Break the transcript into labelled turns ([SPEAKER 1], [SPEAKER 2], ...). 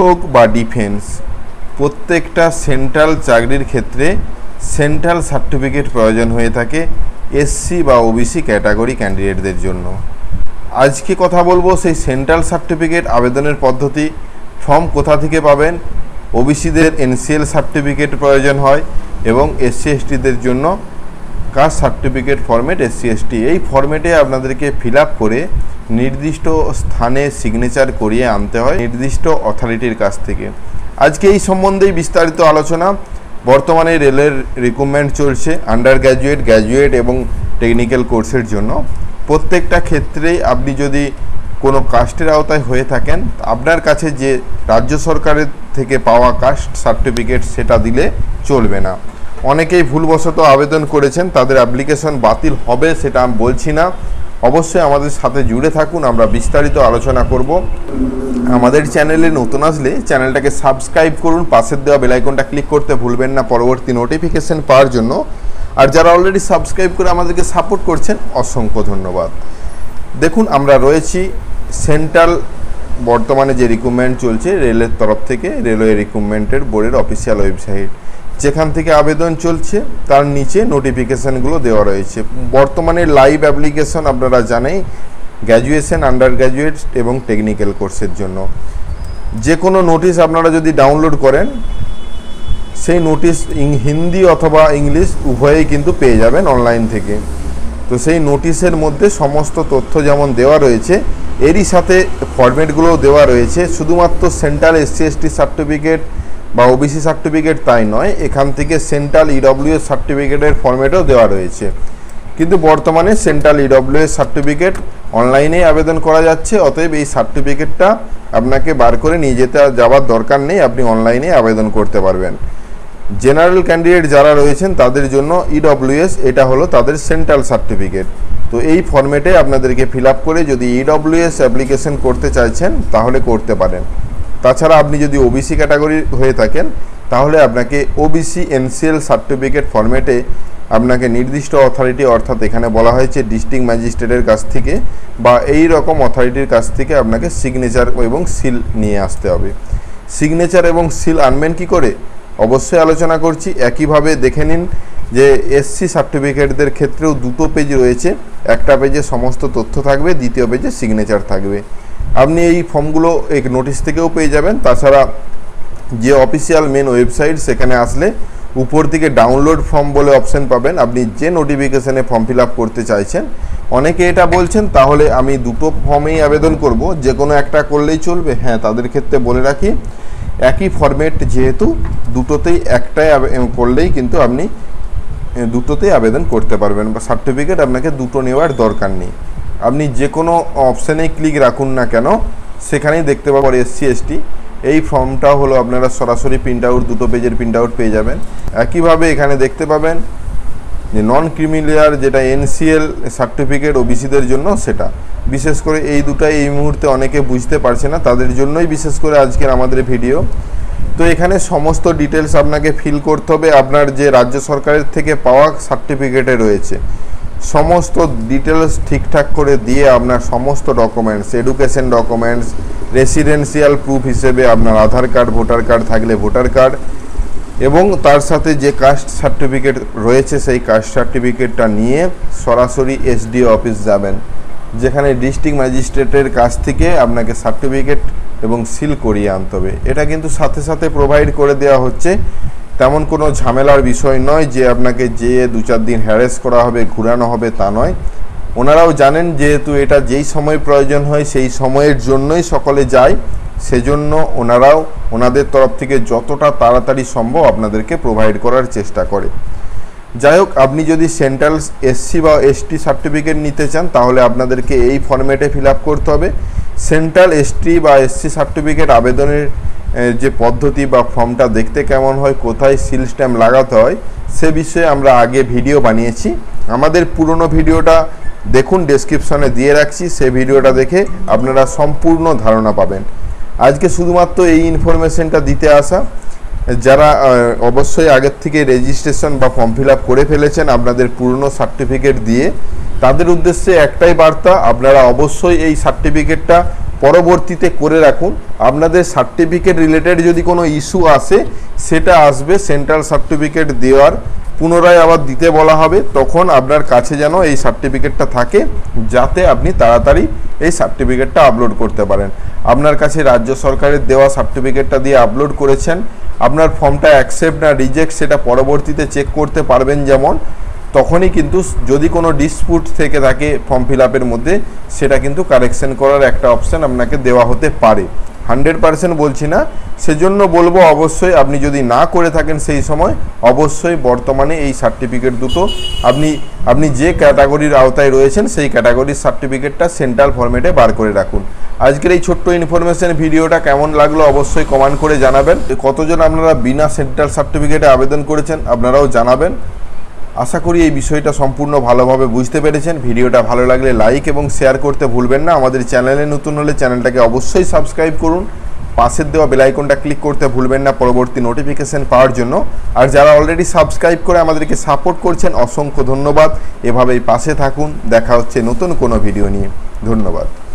[SPEAKER 1] হোক বা ডিফেন্স, প্রত্যেকটা সেন্ট্রাল চাকরির ক্ষেত্রে সেন্ট্রাল সার্টিফিকেট প্রয়োজন হয়ে থাকে এসসি বা ওবিসি ক্যাটাগরি ক্যান্ডিডেটদের জন্য। আজকে কথা বলবো সেই সেন্ট্রাল সার্টিফিকেট আবেদনের পদ্ধতি, ফর্ম কোথা থেকে পাবেন, ওবিসিদের এনসিএল সার্টিফিকেট প্রয়োজন হয় এবং এসসি এসটিদের জন্য caste certificate format SC ST, এই ফরম্যাটে আপনাদেরকে ফিল আপ করে নির্দিষ্ট স্থানে সিগনেচার করিয়ে আনতে হয় নির্দিষ্ট অথরিটির কাছ থেকে। আজকে এই সম্বন্ধেই বিস্তারিত আলোচনা। বর্তমানে রেলের রিক্রুটমেন্ট চলছে আন্ডার গ্র্যাজুয়েট, গ্র্যাজুয়েট এবং টেকনিক্যাল কোর্সের জন্য। প্রত্যেকটা ক্ষেত্রেই আপনি যদি কোনো কাস্টের আওতায় হয়ে থাকেন, আপনার কাছে যে রাজ্য সরকারের থেকে পাওয়া কাস্ট সার্টিফিকেট সেটা দিলে চলবে না। অনেকেই ভুলবশত আবেদন করেছেন, তাদের অ্যাপ্লিকেশন বাতিল হবে সেটা আমি বলছি না। অবশ্যই আমাদের সাথে জুড়ে থাকুন, আমরা বিস্তারিত আলোচনা করব। আমাদের চ্যানেলে নতুন আসলে চ্যানেলটাকে সাবস্ক্রাইব করুন, পাশের দেওয়া বেল আইকনটা ক্লিক করতে ভুলবেন না পরবর্তী নোটিফিকেশন পাওয়ার জন্য। আর যারা অলরেডি সাবস্ক্রাইব করে আমাদেরকে সাপোর্ট করছেন অসংখ্য ধন্যবাদ। দেখুন, আমরা রয়েছি সেন্ট্রাল বর্তমানে যে রিক্রুটমেন্ট চলছে রেলের তরফ থেকে, রেলওয়ে রিক্রুটমেন্টের বোর্ডের অফিসিয়াল ওয়েবসাইট, যেখান থেকে আবেদন চলছে তার নিচে নোটিফিকেশানগুলো দেওয়া রয়েছে। বর্তমানে লাইভ অ্যাপ্লিকেশন আপনারা জানেন গ্র্যাজুয়েশন, আন্ডার গ্র্যাজুয়েট এবং টেকনিক্যাল কোর্সের জন্য। যে কোনো নোটিশ আপনারা যদি ডাউনলোড করেন, সেই নোটিশ হিন্দি অথবা ইংলিশ উভয়েই কিন্তু পেয়ে যাবেন অনলাইন থেকে। তো সেই নোটিশের মধ্যে সমস্ত তথ্য যেমন দেওয়া রয়েছে, এরই সাথে ফরম্যাটগুলোও দেওয়া রয়েছে। শুধুমাত্র সেন্ট্রাল এসসি এসটি সার্টিফিকেট বা ওবিসি সার্টিফিকেট তাই নয়, এখান থেকে সেন্ট্রাল ইডব্লিউএস সার্টিফিকেটের ফরম্যাটও দেওয়া রয়েছে। কিন্তু বর্তমানে সেন্ট্রাল ইডব্লিউএস সার্টিফিকেট অনলাইনেই আবেদন করা যাচ্ছে, অতএব এই সার্টিফিকেটটা আপনাকে বার করে নিয়ে যাওয়ার দরকার নেই, আপনি অনলাইনে আবেদন করতে পারবেন। জেনারেল ক্যান্ডিডেট যারা রয়েছেন তাদের জন্য ইডব্লিউএস এটা হলো তাদের সেন্ট্রাল সার্টিফিকেট। তো এই ফরম্যাটে আপনাদেরকে ফিল আপ করে যদি ইডব্লিউএস অ্যাপ্লিকেশন করতে চাইছেন তাহলে করতে পারেন। তাছাড়া আপনি যদি ওবিসি ক্যাটাগরি হয়ে থাকেন তাহলে আপনাকে ওবিসি এনসিএল সার্টিফিকেট ফরম্যাটে আপনাকে নির্দিষ্ট অথরিটি, অর্থাৎ এখানে বলা হয়েছে ডিস্ট্রিক্ট ম্যাজিস্ট্রেটের কাছ থেকে বা এই রকম অথরিটির কাছ থেকে আপনাকে সিগনেচার এবং সিল নিয়ে আসতে হবে। সিগনেচার এবং সিল আনবেন কী করে অবশ্যই আলোচনা করছি। একইভাবে দেখে নিন যে এসসি সার্টিফিকেটদের ক্ষেত্রেও দুটো পেজ রয়েছে, একটা পেজে সমস্ত তথ্য থাকবে, দ্বিতীয় পেজে সিগনেচার থাকবে। আপনি এই ফর্মগুলো এই নোটিশ থেকেও পেয়ে যাবেন। তাছাড়া যে অফিসিয়াল মেন ওয়েবসাইট সেখানে আসলে উপর দিকে ডাউনলোড ফর্ম বলে অপশন পাবেন, আপনি যে নোটিফিকেশানে ফর্ম ফিল আপ করতে চাইছেন। অনেকে এটা বলছেন তাহলে আমি দুটো ফর্মেই আবেদন করব, যে কোনো একটা করলেই চলবে। হ্যাঁ, তাদের ক্ষেত্রে বলে রাখি একই ফরম্যাট যেহেতু, দুটোতেই একটাই করলেই কিন্তু আপনি দুটোতেই আবেদন করতে পারবেন, বা সার্টিফিকেট আপনাকে দুটো নেওয়ার দরকার নেই। আপনি যে কোনো অপশানেই ক্লিক রাখুন না কেন সেখানেই দেখতে পাবেন এসসি এসটি। এই ফর্মটাও হলো আপনারা সরাসরি প্রিন্ট আউট, দুটো পেজের প্রিন্ট আউট পেয়ে যাবেন। একইভাবে এখানে দেখতে পাবেন যে নন ক্রিমিলিয়ার যেটা এনসিএল সার্টিফিকেট ওবিসিদের জন্য, সেটা বিশেষ করে এই দুটাই এই মুহূর্তে অনেকে বুঝতে পারছে না, তাদের জন্যই বিশেষ করে আজকের আমাদের ভিডিও। তো এখানে সমস্ত ডিটেলস আপনাকে ফিল করতে হবে। আপনার যে রাজ্য সরকারের থেকে পাওয়া সার্টিফিকেটে রয়েছে সমস্ত ডিটেলস ঠিকঠাক করে দিয়ে আপনার সমস্ত documents, education documents, residential proof হিসেবে আপনার আধার কার্ড, ভোটার কার্ড থাকলে ভোটার কার্ড, এবং তার সাথে যে কাস্ট সার্টিফিকেট রয়েছে সেই কাস্ট সার্টিফিকেটটা নিয়ে সরাসরি এসডিও অফিস যাবেন, যেখানে ডিস্ট্রিক্ট ম্যাজিস্ট্রেটের কাছ থেকে আপনাকে সার্টিফিকেট এবং সিল করিয়ে আনতে হবে। এটা কিন্তু সাথে সাথে প্রোভাইড করে দেওয়া হচ্ছে, তেমন কোনো ঝামেলার বিষয় নয় যে আপনাকে যেয়ে 2-4 দিন হ্যারেস করা হবে, ঘুরানো হবে, তা নয়। ওনারাও জানেন যেহেতু এটা যেই সময় প্রয়োজন হয় সেই সময়ের জন্যই সকলে যায়, সেজন্য ওনারাও ওনাদের তরফ থেকে যতটা তাড়াতাড়ি সম্ভব আপনাদেরকে প্রোভাইড করার চেষ্টা করে। যাই হোক, আপনি যদি সেন্ট্রাল এসসি বা এসটি সার্টিফিকেট নিতে চান তাহলে আপনাদেরকে এই ফরম্যাটে ফিল আপ করতে হবে। সেন্ট্রাল এসটি বা এসসি সার্টিফিকেট আবেদনের যে পদ্ধতি বা ফর্মটা দেখতে কেমন হয়, কোথায় সিল স্ট্যাম্প লাগাতে হয়, সে বিষয়ে আমরা আগে ভিডিও বানিয়েছি। আমাদের পুরনো ভিডিওটা দেখুন, ডেসক্রিপশনে দিয়ে রাখছি, সেই ভিডিওটা দেখে আপনারা সম্পূর্ণ ধারণা পাবেন। আজকে শুধুমাত্র এই ইনফরমেশনটা দিতে আসা, যারা অবশ্যই আগের থেকে রেজিস্ট্রেশন বা ফর্ম ফিল আপ করে ফেলেছেন আপনাদের পুরনো সার্টিফিকেট দিয়ে, তাদের উদ্দেশ্যে একটাই বার্তা, আপনারা অবশ্যই এই সার্টিফিকেটটা পরবর্তীতে করে রাখুন। আপনাদের সার্টিফিকেট রিলেটেড যদি কোনো ইস্যু আসে, সেটা আসবে সেন্ট্রাল সার্টিফিকেট দেওয়ার পুনরায় আবার দিতে বলা হবে, তখন আপনার কাছে যেন এই সার্টিফিকেটটা থাকে, যাতে আপনি তাড়াতাড়ি এই সার্টিফিকেটটা আপলোড করতে পারেন। আপনার কাছে রাজ্য সরকারের দেওয়া সার্টিফিকেটটা দিয়ে আপলোড করেছেন, আপনার ফর্মটা অ্যাকসেপ্ট না রিজেক্ট সেটা পরবর্তীতে চেক করতে পারবেন যেমন, তখনই কিন্তু যদি কোনো ডিসপুট থেকে থাকে ফর্ম ফিল আপের মধ্যে, সেটা কিন্তু কারেকশন করার একটা অপশান আপনাকে দেওয়া হতে পারে। 100% বলছি না, সেজন্য বলবো অবশ্যই আপনি যদি না করে থাকেন সেই সময়, অবশ্যই বর্তমানে এই সার্টিফিকেট দুটো আপনি যে ক্যাটাগরির আওতায় রয়েছেন সেই ক্যাটাগরির সার্টিফিকেটটা সেন্ট্রাল ফরম্যাটে বার করে রাখুন। আজকের এই ছোট্ট ইনফরমেশন ভিডিওটা কেমন লাগলো অবশ্যই কমেন্ট করে জানাবেন। কতজন আপনারা বিনা সেন্ট্রাল সার্টিফিকেটে আবেদন করেছেন আপনারাও জানাবেন। আশা করি এই বিষয়টা সম্পূর্ণ ভালোভাবে বুঝতে পেরেছেন। ভিডিওটা ভালো লাগলে লাইক এবং শেয়ার করতে ভুলবেন না। আমাদের চ্যানেলে নতুন হলে চ্যানেলটাকে অবশ্যই সাবস্ক্রাইব করুন। পাশের দেওয়া বেল আইকনটা ক্লিক করতে ভুলবেন না পরবর্তী নোটিফিকেশন পাওয়ার জন্য। আর যারা অলরেডি সাবস্ক্রাইব করে আমাদেরকে সাপোর্ট করছেন, অসংখ্য ধন্যবাদ। এভাবেই পাশে থাকুন। দেখা হচ্ছে নতুন কোনো ভিডিও নিয়ে। ধন্যবাদ।